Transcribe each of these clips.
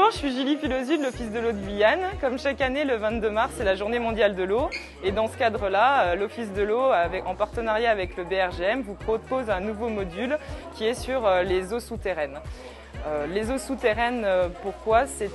Bonjour, je suis Julie Philosu de l'Office de l'eau de Guyane. Comme chaque année, le 22 mars, c'est la journée mondiale de l'eau. Et dans ce cadre-là, l'Office de l'eau, en partenariat avec le BRGM, vous propose un nouveau module qui est sur les eaux souterraines. Les eaux souterraines, pourquoi? C'est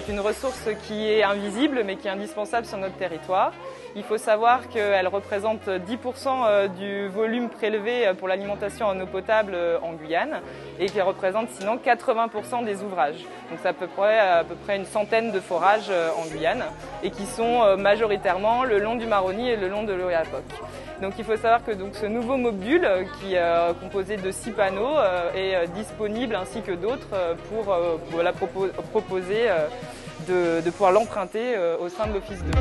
une ressource qui est invisible mais qui est indispensable sur notre territoire. Il faut savoir qu'elle représente 10% du volume prélevé pour l'alimentation en eau potable en Guyane et qu'elle représente sinon 80% des ouvrages. Donc c'est à peu près une centaine de forages en Guyane et qui sont majoritairement le long du Maroni et le long de l'Oyapock. Donc il faut savoir que ce nouveau module qui est composé de 6 panneaux est disponible ainsi que d'autres pour la proposer de pouvoir l'emprunter au sein de l'Office de l'eau.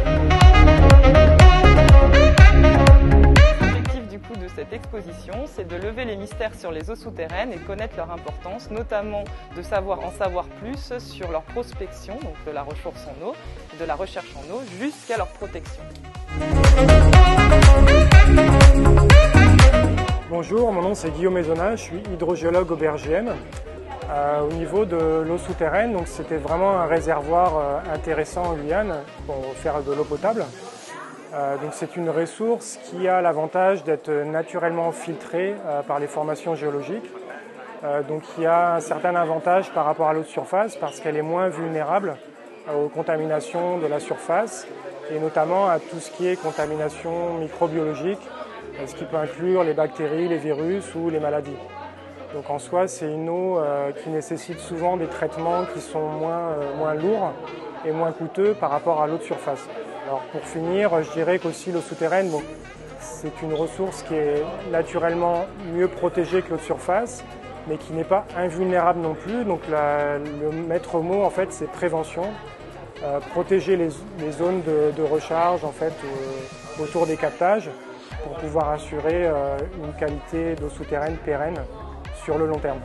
L'objectif du coup de cette exposition, c'est de lever les mystères sur les eaux souterraines et connaître leur importance, notamment de en savoir plus sur leur prospection, donc de la ressource en eau, de la recherche en eau, jusqu'à leur protection. Bonjour, mon nom c'est Guillaume Maisonnat, je suis hydrogéologue au BRGM. Au niveau de l'eau souterraine, donc c'était vraiment un réservoir intéressant en Guyane pour faire de l'eau potable. Donc c'est une ressource qui a l'avantage d'être naturellement filtrée par les formations géologiques. Donc il y a un certain avantage par rapport à l'eau de surface parce qu'elle est moins vulnérable aux contaminations de la surface et notamment à tout ce qui est contamination microbiologique, ce qui peut inclure les bactéries, les virus ou les maladies. Donc en soi, c'est une eau qui nécessite souvent des traitements qui sont moins lourds et moins coûteux par rapport à l'eau de surface. Alors pour finir, je dirais qu'aussi l'eau souterraine, c'est une ressource qui est naturellement mieux protégée que l'eau de surface, mais qui n'est pas invulnérable non plus. Donc le maître mot, en fait, c'est prévention. Protéger les zones de recharge en fait, autour des captages pour pouvoir assurer une qualité d'eau souterraine pérenne sur le long terme.